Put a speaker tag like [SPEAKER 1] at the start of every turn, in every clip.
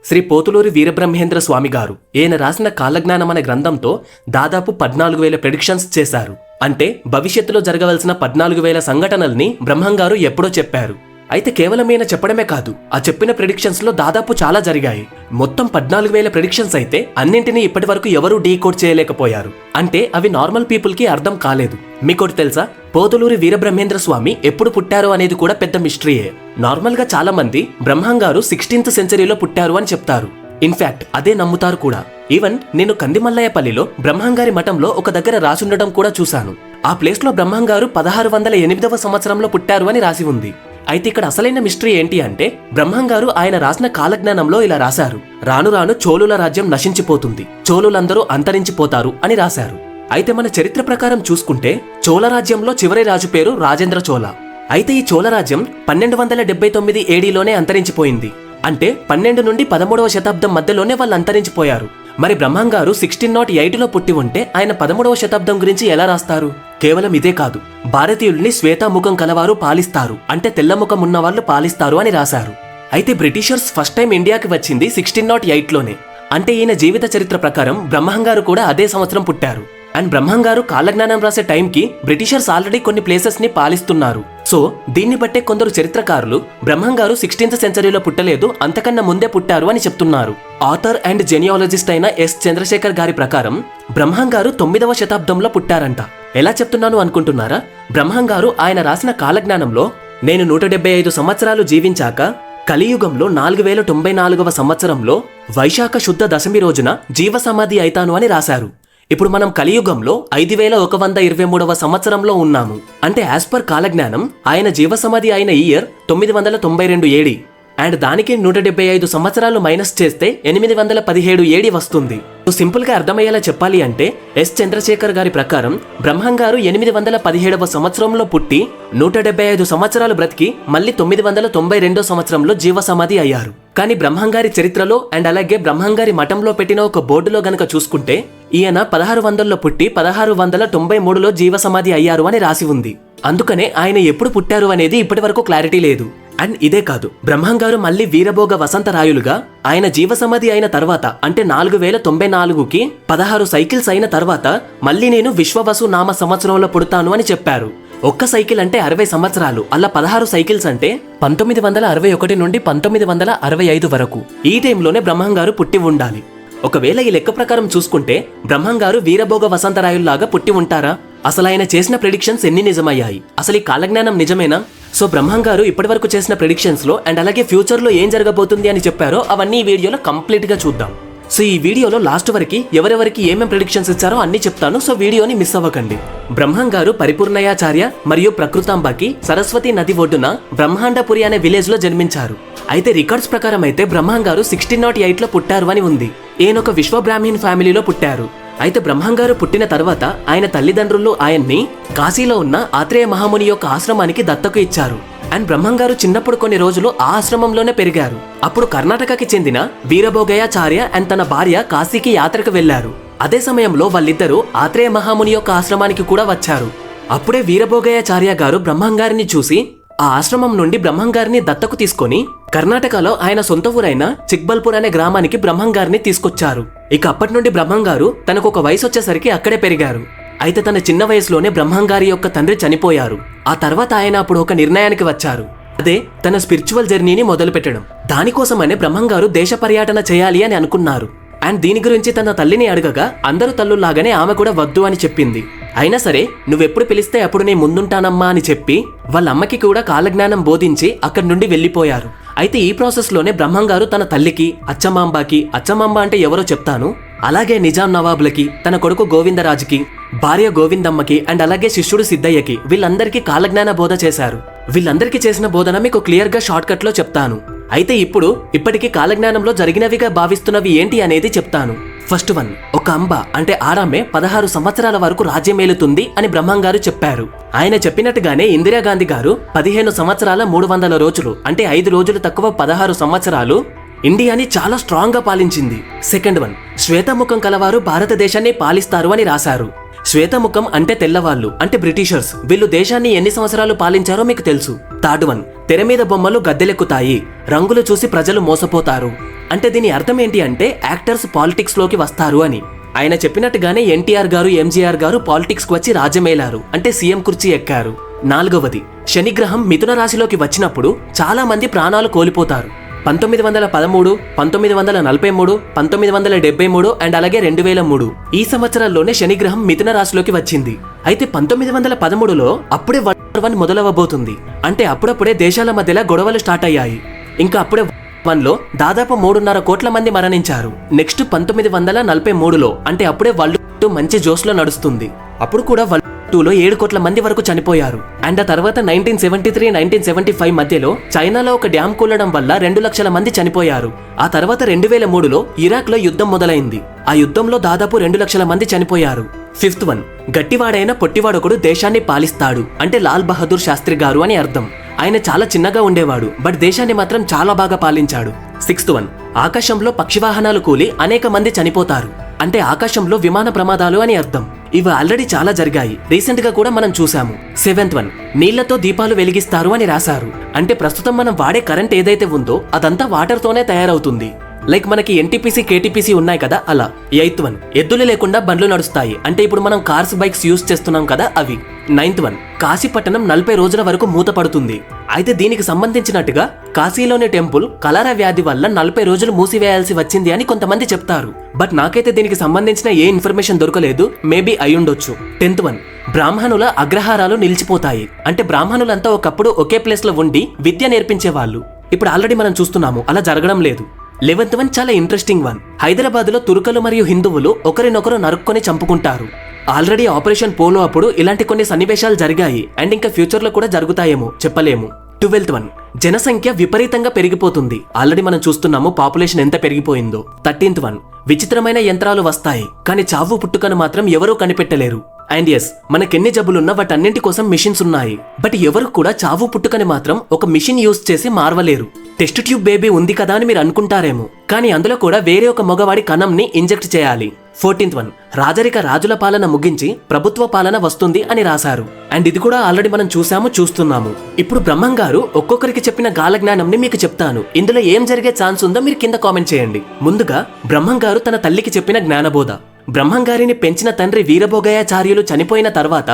[SPEAKER 1] శ్రీ పోతులూరి వీరబ్రహ్మేంద్ర స్వామి గారు ఈయన రాసిన కాలజ్ఞానం అనే గ్రంథంతో దాదాపు 14,000 ప్రెడిక్షన్స్ చేశారు. అంటే భవిష్యత్తులో జరగవలసిన 14,000 సంఘటనల్ని బ్రహ్మంగారు ఎప్పుడో చెప్పారు. అయితే కేవలం ఈయన చెప్పడమే కాదు, ఆ చెప్పిన ప్రెడిక్షన్స్ లో దాదాపు చాలా జరిగాయి. మొత్తం 14,000 ప్రెడిక్షన్స్ అయితే అన్నింటినీ ఇప్పటి వరకు ఎవరూ డీకోడ్ చేయలేకపోయారు. అంటే అవి నార్మల్ పీపుల్ కి అర్థం కాలేదు. మీకోటి తెలుసా, పోతులూరి వీరబ్రహ్మేంద్ర స్వామి ఎప్పుడు పుట్టారు అనేది కూడా పెద్ద మిస్టరీయే. నార్మల్ గా చాలా మంది బ్రహ్మంగారు 16th సెంచరీలో పుట్టారు అని చెప్తారు. ఇన్ఫాక్ట్ అదే నమ్ముతారు కూడా. ఈవెన్ నేను కందిమల్లయ్యపల్లిలో బ్రహ్మంగారి మఠంలో ఒక దగ్గర రాసుండటం కూడా చూశాను. ఆ ప్లేస్ లో బ్రహ్మంగారు 1608వ సంవత్సరంలో పుట్టారు అని రాసి ఉంది. అయితే ఇక్కడ అసలైన మిస్టరీ ఏంటి అంటే, బ్రహ్మంగారు ఆయన రాసిన కాలజ్ఞానంలో ఇలా రాశారు: రాను రాను చోళుల రాజ్యం నశించిపోతుంది, చోళులందరూ అంతరించిపోతారు అని రాశారు. అయితే మన చరిత్ర ప్రకారం చూసుకుంటే చోళ రాజ్యంలో చివరి రాజు పేరు రాజేంద్ర చోళ. అయితే ఈ చోళ రాజ్యం 1279 ఏడీలోనే అంతరించిపోయింది. అంటే 12 నుండి 13వ శతాబ్దం మధ్యలోనే వాళ్ళు అంతరించిపోయారు. మరి బ్రహ్మంగారు 1608లో పుట్టి ఉంటే ఆయన 13వ శతాబ్దం గురించి ఎలా రాస్తారు? కేవలం ఇదే కాదు, భారతీయుల్ని శ్వేతాముఖం కలవారు పాలిస్తారు, అంటే తెల్లముఖం ఉన్నవాళ్లు పాలిస్తారు అని రాశారు. అయితే బ్రిటిషర్స్ ఫస్ట్ టైం ఇండియాకి వచ్చింది 1608లోనే. అంటే ఈయన జీవిత చరిత్ర ప్రకారం బ్రహ్మంగారు కూడా అదే సంవత్సరం పుట్టారు. అండ్ బ్రహ్మంగారు కాలజ్ఞానం రాసే టైంకి బ్రిటిషర్స్ ఆల్రెడీ కొన్ని ప్లేసెస్ ని పాలిస్తున్నారు. సో దీన్ని బట్టే కొందరు చరిత్రకారులు బ్రహ్మంగారు 16th సెంచరీలో పుట్టలేదు, అంతకన్నా ముందే పుట్టారు అని చెప్తున్నారు. ఆథర్ అండ్ జెనియాలజిస్ట్ అయిన ఎస్ చంద్రశేఖర్ గారి ప్రకారం బ్రహ్మంగారు 9వ శతాబ్దంలో పుట్టారంట. ఎలా చెప్తున్నాను అనుకుంటున్నారా? బ్రహ్మంగారు ఆయన రాసిన కాలజ్ఞానంలో నేను 175 సంవత్సరాలు జీవించాక కలియుగంలో 4094వ సంవత్సరంలో వైశాఖ శుద్ధ దశమి రోజున జీవసమాధి అయితాను అని రాశారు. ఇప్పుడు మనం కలియుగంలో 5123వ సంవత్సరంలో ఉన్నాము. అంటే యాజ్ పర్ కాలజ్ఞానం ఆయన జీవసమాధి అయిన ఇయర్ 992 ఏడి. అండ్ దానికి 175 సంవత్సరాలు మైనస్ చేస్తే 817 ఏడి వస్తుంది. సింపుల్ గా అర్థమయ్యేలా చెప్పాలి అంటే ఎస్ చంద్రశేఖర్ గారి ప్రకారం బ్రహ్మంగారు 817వ సంవత్సరంలో పుట్టి 175 సంవత్సరాలు బ్రతికి మళ్ళీ 992 సంవత్సరంలో జీవసమాధి అయ్యారు. కానీ బ్రహ్మంగారి చరిత్రలో అండ్ అలాగే బ్రహ్మంగారి మఠంలో పెట్టిన ఒక బోర్డులో గనక చూసుకుంటే ఈయన 1600లో పుట్టి 1693లో జీవసమాధి అయ్యారు అని రాసి ఉంది. అందుకనే ఆయన ఎప్పుడు పుట్టారు అనేది ఇప్పటి వరకు క్లారిటీ లేదు. అండ్ ఇదే కాదు, బ్రహ్మంగారు మళ్ళీ వీరభోగ వసంతరాయులుగా ఆయన జీవసమాధి అయిన తర్వాత అంటే 4094కి 16 సైకిల్స్ అయిన తర్వాత మళ్ళీ నేను విశ్వవసు నామ సంవత్సరంలో పుడతాను అని చెప్పారు. ఒక్క సైకిల్ అంటే 60 సంవత్సరాలు, అలా 16 సైకిల్స్ అంటే 1961 నుండి 1965 వరకు. ఈ టైంలోనే బ్రహ్మంగారు పుట్టి ఉండాలి. ఒకవేళ ఈ లెక్క ప్రకారం చూసుకుంటే బ్రహ్మంగారు వీరభోగ వసంతరాయుల్లాగా పుట్టి ఉంటారా? అసలు ఆయన చేసిన ప్రెడిక్షన్స్ ఎన్ని నిజమయ్యాయి? అసలు ఈ కాలజ్ఞానం నిజమేనా? సో బ్రహ్మంగారు ఇప్పటి వరకు చేసిన ప్రెడిక్షన్స్ లో అండ్ అలాగే ఫ్యూచర్ లో ఏం జరగబోతుంది అని చెప్పారో అవన్నీ ఈ వీడియోలో కంప్లీట్ గా చూద్దాం. సో ఈ వీడియోలో లాస్ట్ వరకు ఎవరెవరికి ఏమేం ప్రెడిక్షన్స్ ఇచ్చారో అన్ని చెప్తాను. సో వీడియోని మిస్ అవ్వకండి. బ్రహ్మంగారు పరిపూర్ణయాచార్య మరియు ప్రకృతాంబకి సరస్వతి నది ఒడ్డున బ్రహ్మాండపురి అనే విలేజ్ లో జన్మించారు. అయితే రికార్డ్స్ ప్రకారం అయితే బ్రహ్మంగారు 1608లో పుట్టారు అని ఉంది. ఈయన ఒక విశ్వబ్రాహ్మణ్ ఫ్యామిలీలో పుట్టారు. అయితే బ్రహ్మంగారు పుట్టిన తర్వాత ఆయన తల్లిదండ్రులు ఆయన్ని కాశీలో ఉన్న ఆత్రేయ మహాముని యొక్క ఆశ్రమానికి దత్తకు ఇచ్చారు. అండ్ బ్రహ్మంగారు చిన్నప్పుడు కొన్ని రోజులు ఆ ఆశ్రమంలోనే పెరిగారు. అప్పుడు కర్ణాటకకి చెందిన వీరభోగయాచార్య అండ్ తన భార్య కాశీకి యాత్రకు వెళ్లారు. అదే సమయంలో వాళ్ళిద్దరూ ఆత్రేయ మహాముని యొక్క ఆశ్రమానికి కూడా వచ్చారు. అప్పుడే వీరభోగయాచార్య గారు బ్రహ్మంగారిని చూసి ఆ ఆశ్రమం నుండి బ్రహ్మంగారిని దత్తకు తీసుకొని కర్ణాటకలో ఆయన సొంత ఊరైన చిక్బల్పూర్ అనే గ్రామానికి బ్రహ్మంగారిని తీసుకొచ్చారు. ఇక అప్పటి నుండి బ్రహ్మంగారు తనకు ఒక వయసు వచ్చేసరికి అక్కడే పెరిగారు. అయితే తన చిన్న వయసులోనే బ్రహ్మంగారి యొక్క తండ్రి చనిపోయారు. ఆ తర్వాత ఆయన అప్పుడు ఒక నిర్ణయానికి వచ్చారు. అదే తన స్పిరిచువల్ జర్నీని మొదలు పెట్టడం. దానికోసమనే బ్రహ్మంగారు దేశ పర్యటన చేయాలి అని అనుకున్నారు. అండ్ దీని గురించి తన తల్లిని అడగగా అందరూ తల్లుల్లాగానే ఆమె కూడా వద్దు అని చెప్పింది. అయినా సరే నువ్వెప్పుడు పిలిస్తే అప్పుడు నేను ముందుంటానమ్మా అని చెప్పి వాళ్ళ అమ్మకి కూడా కాలజ్ఞానం బోధించి అక్కడి నుండి వెళ్లిపోయారు. అయితే ఈ ప్రాసెస్ లోనే బ్రహ్మంగారు తన తల్లికి అచ్చమాంబ అంటే ఎవరో చెప్తాను, అలాగే నిజాం నవాబులకి, తన కొడుకు గోవిందరాజుకి, భార్య గోవిందమ్మకి అండ్ అలాగే శిష్యుడు సిద్ధయ్యకి వీళ్ళందరికీ కాలజ్ఞాన బోధ చేశారు. వీళ్ళందరికీ చేసిన బోధన మీకు క్లియర్ గా షార్ట్ కట్ లో చెప్తాను. అయితే ఇప్పటికీ కాలజ్ఞానంలో జరిగినవిగా భావిస్తున్నవి ఏంటి అనేది చెప్తాను. ఫస్ట్ వన్, ఒక అంబ అంటే ఆడామె 16 సంవత్సరాల వరకు రాజ్యమేలుతుంది అని బ్రహ్మంగారు చెప్పారు. ఆయన చెప్పినట్టుగానే ఇందిరాగాంధీ గారు 15 సంవత్సరాల 300 రోజులు అంటే 5 రోజులు తక్కువ 16 సంవత్సరాలు ఇండియాని చాలా స్ట్రాంగ్ గా పాలించింది. సెకండ్ వన్, శ్వేతముఖం కలవారు భారతదేశాన్ని పాలిస్తారు అని రాశారు. శ్వేతముఖం అంటే తెల్లవాళ్ళు అంటే బ్రిటిషర్స్. వీళ్ళు దేశాన్ని ఎన్ని సంవత్సరాలు పాలించారో మీకు తెలుసు. థర్డ్ వన్, తెర మీద బొమ్మలు గద్దెలెక్కుతాయి, రంగులు చూసి ప్రజలు మోసపోతారు. అంటే దీని అర్థం ఏంటి అంటే యాక్టర్స్ పాలిటిక్స్ లోకి వస్తారు అని. ఆయన చెప్పినట్టుగానే ఎన్టీఆర్ గారు, ఎంజీఆర్ గారు పాలిటిక్స్ కు వచ్చి రాజ్యమేలారు, అంటే సీఎం కుర్చీ ఎక్కారు. నాలుగవది, శనిగ్రహం మిథున రాశిలోకి వచ్చినప్పుడు చాలా మంది ప్రాణాలు కోల్పోతారు. 1913, 1943, 1973 అండ్ అలాగే 2003 ఈ సంవత్సరాల్లోనే శనిగ్రహం మిథున రాశిలోకి వచ్చింది. అయితే 1913లో అప్పుడే వరల్డ్ వార్ 1 మొదలవబోతుంది. అంటే అప్పుడప్పుడే దేశాల మధ్యలో గొడవలు స్టార్ట్ అయ్యాయి. ఇంకా అప్పుడే వరల్డ్ లో దాదాపు 3.5 కోట్ల మంది మరణించారు. నెక్స్ట్ 1943లో అంటే అప్పుడే వరల్డ్ 2 మంచి జోష్లో నడుస్తుంది. అప్పుడు కూడా వరల్డ్ 2లో 7 కోట్ల మంది వరకు చనిపోయారు. అండ్ ఆ తర్వాత 1973, 1975 మధ్యలో చైనాలో ఒక డ్యామ్ కూలడం వల్ల 2 లక్షల మంది చనిపోయారు. ఆ తర్వాత 2003లో ఇరాక్ లో యుద్ధం మొదలైంది. ఆ యుద్ధంలో దాదాపు 2 లక్షల మంది చనిపోయారు. ఫిఫ్త్ వన్, గట్టివాడైన పొట్టివాడొకడు దేశాన్ని పాలిస్తాడు, అంటే లాల్ బహదూర్ శాస్త్రి గారు అని అర్థం. ఆయన చాలా చిన్నగా ఉండేవాడు, బట్ దేశాన్ని మాత్రం చాలా బాగా పాలించాడు. సిక్స్త్ వన్, ఆకాశంలో పక్షివాహనాలు కూలి అనేక మంది చనిపోతారు, అంటే ఆకాశంలో విమాన ప్రమాదాలు అని అర్థం. ఇవి ఆల్రెడీ చాలా జరిగాయి, రీసెంట్ గా కూడా మనం చూసాము. సెవెంత్ వన్, నీళ్లతో దీపాలు వెలిగిస్తారు అని రాశారు, అంటే ప్రస్తుతం మనం వాడే కరెంట్ ఏదైతే ఉందో అదంతా వాటర్ తోనే తయారవుతుంది. లైక్ మనకి ఎన్టీపీసీ, కేటీపీసీ ఉన్నాయి కదా అలా. ఎయిత్ వన్, ఎద్దులు లేకుండా బండ్లు నడుస్తాయి, అంటే ఇప్పుడు మనం కార్స్, బైక్స్ యూజ్ చేస్తున్నాం కదా అవి. నైన్త్ వన్, కాశీపట్టణం 40 రోజుల వరకు మూతపడుతుంది. అయితే దీనికి సంబంధించినట్టుగా కాశీలోని టెంపుల్ కలరా వ్యాధి వల్ల 40 రోజులు మూసివేయాల్సి వచ్చింది అని కొంతమంది చెప్తారు. బట్ నాకైతే దీనికి సంబంధించిన ఏ ఇన్ఫర్మేషన్ దొరకలేదు, మేబీ అయ్యుండొచ్చు. 10th వన్, బ్రాహ్మణుల అగ్రహారాలు నిలిచిపోతాయి, అంటే బ్రాహ్మణులంతా ఒకప్పుడు ఒకే ప్లేస్ లో ఉండి విద్య నేర్పించేవాళ్ళు. ఇప్పుడు ఆల్రెడీ మనం చూస్తున్నాము అలా జరగడం లేదు. 11th వన్ చాలా ఇంట్రెస్టింగ్ వన్, హైదరాబాద్ లో తుర్కలు మరియు హిందువులు ఒకరినొకరు నరుక్కొని చంపుకుంటారు. ఆల్రెడీ ఆపరేషన్ పోలో అప్పుడు ఇలాంటి కొన్ని సన్నివేశాలు జరిగాయి, అండ్ ఇంకా ఫ్యూచర్ లో కూడా జరుగుతాయేమో చెప్పలేము. 12th వన్, జనసంఖ్య విపరీతంగా పెరిగిపోతుంది, ఆల్రెడీ మనం చూస్తున్నాము పాపులేషన్ ఎంత పెరిగిపోయిందో. 13th వన్, విచిత్రమైన యంత్రాలు వస్తాయి, కానీ చావు పుట్టుకను మాత్రం ఎవరూ కనిపెట్టలేరు. అండ్ ఎస్, మనకెన్ని జబ్బులున్నా వాటన్నింటి కోసం మిషన్స్ ఉన్నాయి, బట్ ఎవరు కూడా చావు పుట్టుకని మాత్రం ఒక మిషన్ యూజ్ చేసి మార్వలేరు. టెస్ట్ ట్యూబ్ బేబీ ఉంది కదా అని మీరు అనుకుంటారేమో, కానీ అందులో కూడా వేరే ఒక మగవాడి కణంని ఇంజెక్ట్ చేయాలి. 14th వన్, రాజరిక రాజుల పాలన ముగించి ప్రభుత్వ పాలన వస్తుంది అని రాశారు, అండ్ ఇది కూడా ఆల్రెడీ మనం చూస్తున్నాము. ఇప్పుడు బ్రహ్మం గారు ఒక్కొక్కరికి చెప్పిన కాలజ్ఞానంని మీకు చెప్తాను, ఇందులో ఏం జరిగే ఛాన్స్ ఉందో మీరు కింద కామెంట్ చేయండి. ముందుగా బ్రహ్మం గారు తన తల్లికి చెప్పిన జ్ఞానబోధ. బ్రహ్మం గారిని పెంచిన తండ్రి వీరభోగయాచార్యులు చనిపోయిన తర్వాత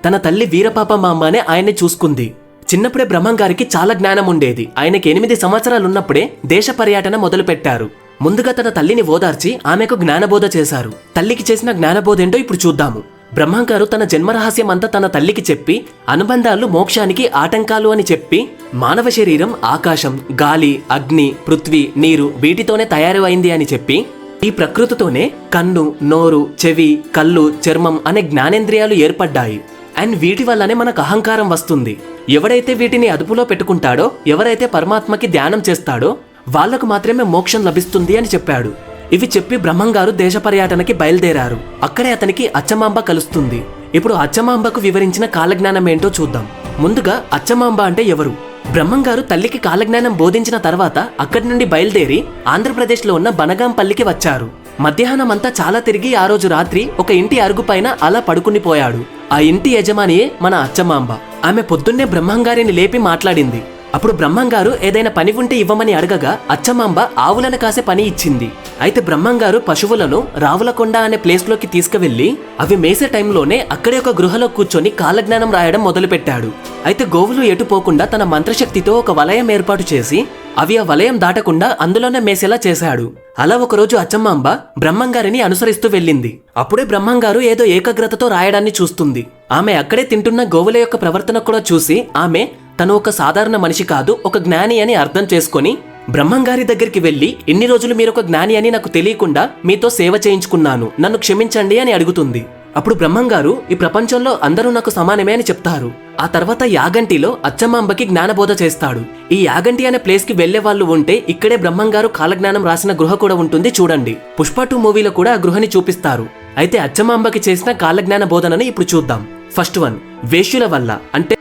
[SPEAKER 1] తన తల్లి వీరపాపమాంబ అనే ఆయన్ని చూసుకుంది. చిన్నప్పుడే బ్రహ్మం గారికి చాలా జ్ఞానం ఉండేది. ఆయనకి 8 సంవత్సరాలున్నప్పుడే దేశ పర్యటన మొదలు పెట్టారు. ముందుగా తన తల్లిని ఓదార్చి ఆమెకు జ్ఞానబోధ చేశారు. తల్లికి చేసిన జ్ఞానబోధ ఏంటో ఇప్పుడు చూద్దాము. బ్రహ్మం గారు తన జన్మరహస్యం అంతా తన తల్లికి చెప్పి, అనుబంధాలు మోక్షానికి ఆటంకాలు అని చెప్పి, మానవ శరీరం ఆకాశం, గాలి, అగ్ని, పృథ్వీ, నీరు వీటితోనే తయారు అయింది అని చెప్పి, ఈ ప్రకృతితోనే కన్ను, నోరు, చెవి, కళ్ళు, చర్మం అనే జ్ఞానేంద్రియాలు ఏర్పడ్డాయి, అండ్ వీటి వల్లనే మనకు అహంకారం వస్తుంది. ఎవడైతే వీటిని అదుపులో పెట్టుకుంటాడో, ఎవరైతే పరమాత్మకి ధ్యానం చేస్తాడో వాళ్లకు మాత్రమే మోక్షం లభిస్తుంది అని చెప్పాడు. ఇవి చెప్పి బ్రహ్మం గారు దేశ పర్యటనకి బయలుదేరారు. అక్కడే అతనికి అచ్చమాంబ కలుస్తుంది. ఇప్పుడు అచ్చమాంబకు వివరించిన కాలజ్ఞానం ఏంటో చూద్దాం. ముందుగా అచ్చమాంబ అంటే ఎవరు? బ్రహ్మం గారు తల్లికి కాలజ్ఞానం బోధించిన తర్వాత అక్కడి నుండి బయలుదేరి ఆంధ్రప్రదేశ్ లో ఉన్న బనగాంపల్లికి వచ్చారు. మధ్యాహ్నం అంతా చాలా తిరిగి ఆ రోజు రాత్రి ఒక ఇంటి అరుగు పైన అలా పడుకునిపోయాడు. ఆ ఇంటి యజమానియే మన అచ్చమాంబ. ఆమె పొద్దున్నే బ్రహ్మం గారిని లేపి మాట్లాడింది. అప్పుడు బ్రహ్మం గారు ఏదైనా పని ఉంటే ఇవ్వమని అడగగా అచ్చమాంబ ఆవులను కాసే పని ఇచ్చింది. అయితే బ్రహ్మం గారు పశువులను రావులకొండ అనే ప్లేస్ లోకి తీసుకువెళ్లి అవి మేసే టైంలోనే అక్కడే ఒక గృహలో కూర్చొని కాలజ్ఞానం రాయడం మొదలుపెట్టాడు. అయితే గోవులు ఎటుపోకుండా తన మంత్రశక్తితో ఒక వలయం ఏర్పాటు చేసి అవి ఆ వలయం దాటకుండా అందులోనే మేసేలా చేశాడు. అలా ఒకరోజు అచ్చమాంబ బ్రహ్మం గారిని అనుసరిస్తూ వెళ్ళింది. అప్పుడే బ్రహ్మం గారు ఏదో ఏకాగ్రతతో రాయడాన్ని చూస్తుంది. ఆమె అక్కడే తింటున్న గోవుల యొక్క ప్రవర్తన కూడా చూసి ఆమె తను ఒక సాధారణ మనిషి కాదు, ఒక జ్ఞాని అని అర్థం చేసుకొని బ్రహ్మం గారి దగ్గరికి వెళ్లి, ఇన్ని రోజులు మీరు ఒక జ్ఞాని అని నాకు తెలియకుండా మీతో సేవ చేయించుకున్నాను, నన్ను క్షమించండి అని అడుగుతుంది. అప్పుడు బ్రహ్మం గారు ఈ ప్రపంచంలో అందరూ నాకు సమానమే అని చెప్తారు. ఆ తర్వాత యాగంటిలో అచ్చమాంబకి జ్ఞానబోధ చేస్తాడు. ఈ యాగంటి అనే ప్లేస్ కి వెళ్లే వాళ్ళు ఉంటే ఇక్కడే బ్రహ్మం గారు కాలజ్ఞానం రాసిన గృహ కూడా ఉంటుంది, చూడండి. పుష్ప 2 మూవీలో కూడా ఆ గృహని చూపిస్తారు. అయితే అచ్చమాంబకి చేసిన కాలజ్ఞాన బోధనని ఇప్పుడు చూద్దాం. ఫస్ట్ వన్, వేశ్యుల వల్ల అంటే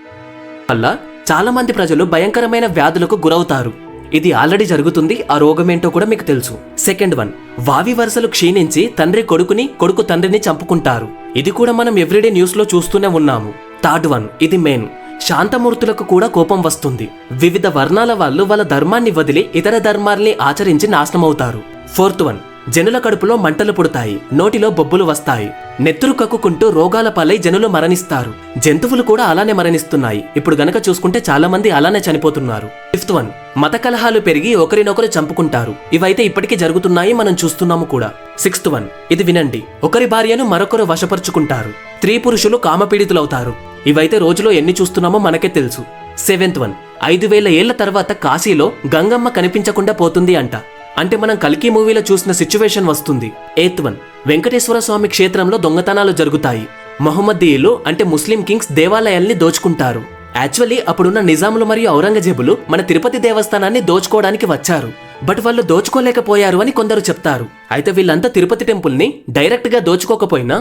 [SPEAKER 1] చాలా మంది ప్రజలు భయంకరమైన వ్యాధులకు గురవుతారు. ఇది ఆల్రెడీ జరుగుతుంది, ఆ రోగమేంటో కూడా మీకు తెలుసు. సెకండ్ వన్, వావి వరుసలు క్షీణించి తండ్రి కొడుకుని, కొడుకు తండ్రిని చంపుకుంటారు. ఇది కూడా మనం ఎవ్రీడే న్యూస్ లో చూస్తూనే ఉన్నాము. థర్డ్ వన్, ఇది మెయిన్, శాంతమూర్తులకు కూడా కోపం వస్తుంది. వివిధ వర్ణాల వాళ్ళు వాళ్ళ ధర్మాన్ని వదిలి ఇతర ధర్మాల్ని ఆచరించి నాశనమవుతారు. ఫోర్త్ వన్, జనుల కడుపులో మంటలు పుడతాయి, నోటిలో బొబ్బులు వస్తాయి, నెత్తురు కక్కుకుంటూ రోగాల పాలై జనులు మరణిస్తారు. జంతువులు కూడా అలానే మరణిస్తున్నాయి. ఇప్పుడు గనక చూసుకుంటే చాలా మంది అలానే చనిపోతున్నారు. ఫిఫ్త్ వన్, మత కలహాలు పెరిగి ఒకరినొకరు చంపుకుంటారు. ఇవైతే ఇప్పటికీ జరుగుతున్నాయి, మనం చూస్తున్నాము కూడా. సిక్స్త్ వన్, ఇది వినండి, ఒకరి భార్యను మరొకరు వశపరుచుకుంటారు. స్త్రీ పురుషులు కామపీడితులవుతారు. ఇవైతే రోజులో ఎన్ని చూస్తున్నామో మనకే తెలుసు. సెవెంత్ వన్, 5000 ఏళ్ల తర్వాత కాశీలో గంగమ్మ కనిపించకుండా పోతుంది అంట. అంటే మనం కల్కి మూవీలో చూసిన సిచ్యువేషన్ వస్తుంది. ఎయిత్ వన్, వెంకటేశ్వర స్వామి క్షేత్రంలో దొంగతనాలు జరుగుతాయి. మహమ్మదీయులు అంటే ముస్లిం కింగ్స్ దేవాలయాల్ని దోచుకుంటారు. యాక్చువల్లీ అప్పుడున్న నిజాములు మరియు ఔరంగజేబులు మన తిరుపతి దేవస్థానాన్ని దోచుకోవడానికి వచ్చారు. బట్ వాళ్ళు దోచుకోలేకపోయారు అని కొందరు చెప్తారు. అయితే వీళ్ళంతా తిరుపతి టెంపుల్ ని డైరెక్ట్ గా దోచుకోకపోయినా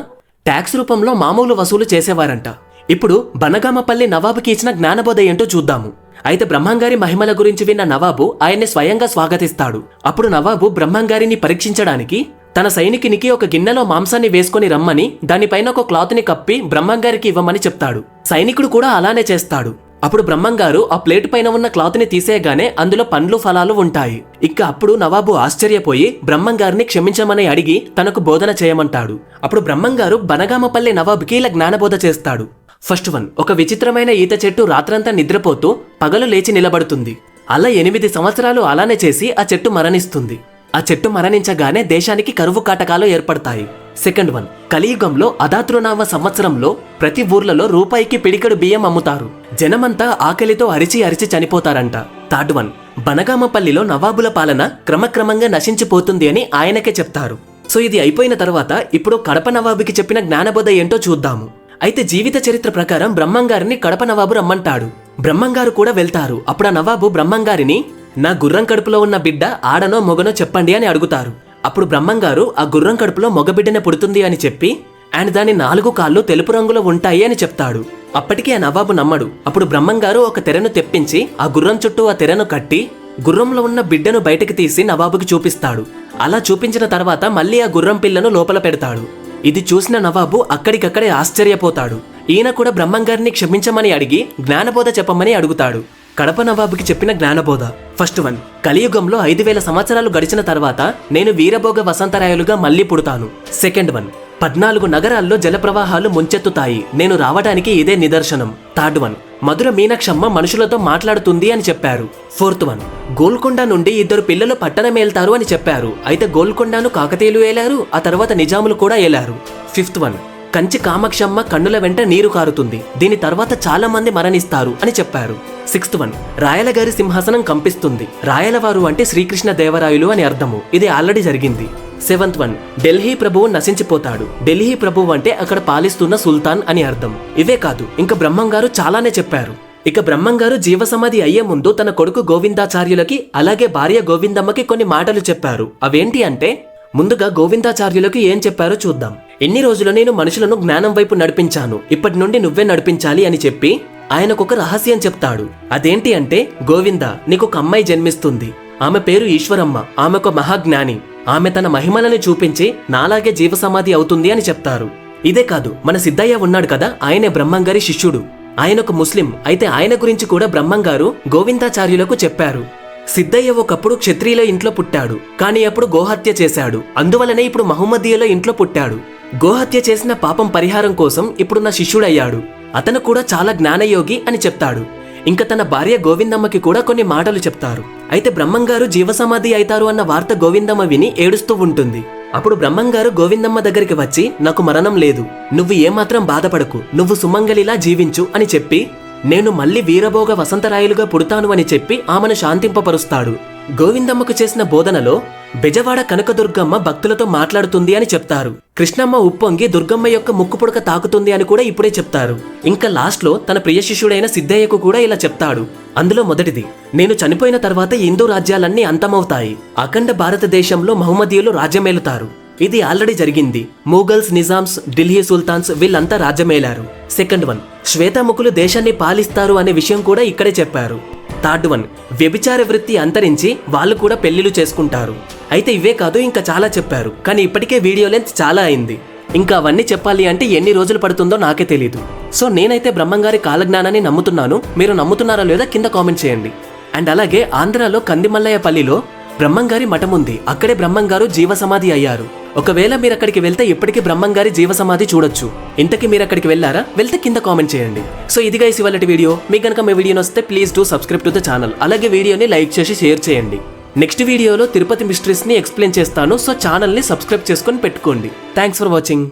[SPEAKER 1] ట్యాక్స్ రూపంలో మామూలు వసూలు చేసేవారంట. ఇప్పుడు బనగామపల్లి నవాబుకి ఇచ్చిన జ్ఞానబోధ ఏంటో చూద్దాము. అయితే బ్రహ్మంగారి మహిమల గురించి విన్న నవాబు ఆయన్ని స్వయంగా స్వాగతిస్తాడు. అప్పుడు నవాబు బ్రహ్మంగారిని పరీక్షించడానికి తన సైనికునికి ఒక గిన్నెలో మాంసాన్ని వేసుకొని రమ్మని దానిపైన ఒక క్లాత్ ని కప్పి బ్రహ్మంగారికి ఇవ్వమని చెప్తాడు. సైనికుడు కూడా అలానే చేస్తాడు. అప్పుడు బ్రహ్మంగారు ఆ ప్లేట్ పైన ఉన్న క్లాత్ ని తీసేయగానే అందులో పండ్లు ఫలాలు ఉంటాయి. ఇక అప్పుడు నవాబు ఆశ్చర్యపోయి బ్రహ్మంగారిని క్షమించమని అడిగి తనకు బోధన చేయమంటాడు. అప్పుడు బ్రహ్మంగారు బనగామపల్లి నవాబుకి ఇలా జ్ఞానబోధ చేస్తాడు. ఫస్ట్ వన్, ఒక విచిత్రమైన ఈత చెట్టు రాత్రంతా నిద్రపోతూ పగలు లేచి నిలబడుతుంది. అలా 8 సంవత్సరాలు అలానే చేసి ఆ చెట్టు మరణిస్తుంది. ఆ చెట్టు మరణించగానే దేశానికి కరువు కాటకాలు ఏర్పడతాయి. సెకండ్ వన్, కలియుగంలో అదాతృనామ సంవత్సరంలో ప్రతి ఊర్లలో రూపాయికి పిడికెడు బియ్యం అమ్ముతారు. జనమంతా ఆకలితో అరిచి అరిచి చనిపోతారంట. థర్డ్ వన్, బనగామపల్లిలో నవాబుల పాలన క్రమక్రమంగా నశించిపోతుంది అని ఆయనకే చెప్తారు. సో ఇది అయిపోయిన తర్వాత ఇప్పుడు కడప నవాబుకి చెప్పిన జ్ఞానబోధ ఏంటో చూద్దాము. అయితే జీవిత చరిత్ర ప్రకారం బ్రహ్మంగారిని కడప నవాబు రమ్మంటాడు. బ్రహ్మంగారు కూడా వెళ్తారు. అప్పుడు ఆ నవాబు బ్రహ్మంగారిని నా గుర్రం కడుపులో ఉన్న బిడ్డ ఆడనో మొగనో చెప్పండి అని అడుగుతారు. అప్పుడు బ్రహ్మంగారు ఆ గుర్రం కడుపులో మగబిడ్డనే పుడుతుంది అని చెప్పి అండ్ దాని 4 కాళ్ళు తెలుపు రంగులో ఉంటాయి అని చెప్తాడు. అప్పటికీ ఆ నవాబు నమ్మడు. అప్పుడు బ్రహ్మంగారు ఒక తెరను తెప్పించి ఆ గుర్రం చుట్టూ ఆ తెరను కట్టి గుర్రంలో ఉన్న బిడ్డను బయటకు తీసి నవాబుకి చూపిస్తాడు. అలా చూపించిన తర్వాత మళ్ళీ ఆ గుర్రం పిల్లను లోపల పెడతాడు. ఇది చూసిన నవాబు అక్కడికక్కడే ఆశ్చర్యపోతాడు. ఈయన కూడా బ్రహ్మంగారిని క్షమించమని అడిగి జ్ఞానబోధ చెప్పమని అడుగుతాడు. కడప నవాబుకి చెప్పిన జ్ఞానబోధ. ఫస్ట్ వన్, కలియుగంలో 5000 సంవత్సరాలు గడిచిన తర్వాత నేను వీరభోగ వసంతరాయలుగా మళ్ళీ పుడతాను. సెకండ్ వన్, 14 నగరాల్లో జలప్రవాహాలు ముంచెత్తుతాయి. నేను రావడానికి ఇదే నిదర్శనం. థర్డ్ వన్, మధుర మీనాక్షమ్మ మనుషులతో మాట్లాడుతుంది అని చెప్పారు. ఫోర్త్ వన్, గోల్కొండ నుండి 2 పిల్లలు పట్టణం ఏల్తారు అని చెప్పారు. అయితే గోల్కొండను కాకతీయులు ఏలారు, ఆ తర్వాత నిజాములు కూడా ఏలారు. ఫిఫ్త్ వన్, కంచి కామాక్షమ్మ కన్నుల వెంట నీరు కారుతుంది, దీని తర్వాత చాలా మంది మరణిస్తారు అని చెప్పారు. సిక్స్త్ వన్, రాయలగారి సింహాసనం కంపిస్తుంది. రాయలవారు అంటే శ్రీకృష్ణ దేవరాయలు అని అర్థము. ఇది ఆల్రెడీ జరిగింది. సెవెంత్ వన్, ఢిల్లీ ప్రభువు నశించిపోతాడు. ఢిల్లీ ప్రభువు అంటే అక్కడ పాలిస్తున్న సుల్తాన్ అని అర్థం. ఇవే కాదు, ఇంకా బ్రహ్మంగారు చాలానే చెప్పారు. ఇక బ్రహ్మంగారు జీవసమాధి అయ్యే ముందు తన కొడుకు గోవిందాచార్యులకి అలాగే భార్య గోవిందమ్మకి కొన్ని మాటలు చెప్పారు. అవేంటి అంటే, ముందుగా గోవిందాచార్యులకు ఏం చెప్పారో చూద్దాం. ఎన్ని రోజులు నేను మనుషులను జ్ఞానం వైపు నడిపించాను, ఇప్పటి నుండి నువ్వే నడిపించాలి అని చెప్పి ఆయనకొక రహస్యం చెప్తాడు. అదేంటి అంటే, గోవింద, నీకొక అమ్మాయి జన్మిస్తుంది. ఆమె పేరు ఈశ్వరమ్మ. ఆమెకు మహాజ్ఞాని. ఆమె తన మహిమలను చూపించి నాలాగే జీవసమాధి అవుతుంది అని చెప్తారు. ఇదే కాదు, మన సిద్ధయ్య ఉన్నాడు కదా, ఆయనే బ్రహ్మంగారి శిష్యుడు. ఆయనొక ముస్లిం. అయితే ఆయన గురించి కూడా బ్రహ్మంగారు గోవిందాచార్యులకు చెప్పారు. సిద్ధయ్య ఒకప్పుడు క్షత్రియుల ఇంట్లో పుట్టాడు, కానీ అప్పుడు గోహత్య చేశాడు. అందువలనే ఇప్పుడు మహమ్మదీయుల ఇంట్లో పుట్టాడు. గోహత్య చేసిన పాపం పరిహారం కోసం ఇప్పుడు నా శిష్యుడయ్యాడు. అతను కూడా చాలా జ్ఞానయోగి అని చెప్తాడు. ఇంకా తన భార్య గోవిందమ్మకి కూడా కొన్ని మాటలు చెప్తారు. అయితే బ్రహ్మంగారు జీవసమాధి అవుతారు అన్న వార్త గోవిందమ్మ విని ఏడుస్తూ ఉంటుంది. అప్పుడు బ్రహ్మంగారు గోవిందమ్మ దగ్గరికి వచ్చి, నాకు మరణం లేదు, నువ్వు ఏమాత్రం బాధపడకు, నువ్వు సుమంగలిలా జీవించు అని చెప్పి, నేను మళ్ళీ వీరభోగ వసంతరాయలుగా పుడతాను అని చెప్పి ఆమెను శాంతింపపరుస్తాడు. గోవిందమ్మకు చేసిన బోధనలో బెజవాడ కనకదుర్గమ్మ భక్తులతో మాట్లాడుతుంది అని చెప్తారు. కృష్ణమ్మ ఉప్పొంగి దుర్గమ్మ యొక్క ముక్కు పుడక తాకుతుంది అని కూడా ఇప్పుడే చెప్తారు. ఇంకా లాస్ట్ లో తన ప్రియ శిష్యుడైన సిద్ధయ్యకు కూడా ఇలా చెప్తాడు. అందులో మొదటిది, నేను చనిపోయిన తర్వాత హిందూ రాజ్యాలన్నీ అంతమవుతాయి. అఖండ భారతదేశంలో మహమ్మదీయులు రాజ్యమేలుతారు. ఇది ఆల్రెడీ జరిగింది. మొఘల్స్, నిజామ్స్, ఢిల్లీ సుల్తాన్స్ వీళ్ళంతా రాజ్యమేలారు. సెకండ్ వన్, శ్వేతముఖులు దేశాన్ని పాలిస్తారు అనే విషయం కూడా ఇక్కడే చెప్పారు. థర్డ్ వన్, వ్యభిచార వృత్తి అంతరించి వాళ్ళు కూడా పెళ్లిళ్ళు చేసుకుంటారు. అయితే ఇవే కాదు, ఇంకా చాలా చెప్పారు, కానీ ఇప్పటికే వీడియో లెంత్ చాలా అయింది. ఇంకా అవన్నీ చెప్పాలి అంటే ఎన్ని రోజులు పడుతుందో నాకే తెలీదు. సో నేనైతే బ్రహ్మంగారి కాలజ్ఞానాన్ని నమ్ముతున్నాను. మీరు నమ్ముతున్నారా లేదా కింద కామెంట్ చేయండి. అండ్ అలాగే ఆంధ్రాలో కందిమల్లయ్యపల్లిలో బ్రహ్మంగారి మఠం ఉంది. అక్కడే బ్రహ్మంగారు జీవసమాధి అయ్యారు. ఒకవేళ మీరు అక్కడికి వెళ్తే ఇప్పటికీ బ్రహ్మంగారి జీవసమాధి చూడొచ్చు. ఇంతకీ మీరు అక్కడికి వెళ్ళారా? వెళ్తే కింద కామెంట్ చేయండి. సో ఇది గైస్ ఇవాళ వీడియో. మీకు కనుక మీ వీడియో నచ్చితే please do subscribe to the channel. అలాగే వీడియోని లైక్ చేసి షేర్ చేయండి. నెక్స్ట్ వీడియోలో తిరుపతి మిస్టరీస్ ని ఎక్స్ప్లెయిన్ చేస్తాను. సో ఛానల్ ని సబ్స్క్రైబ్ చేసుకొని పెట్టుకోండి. Thanks for watching.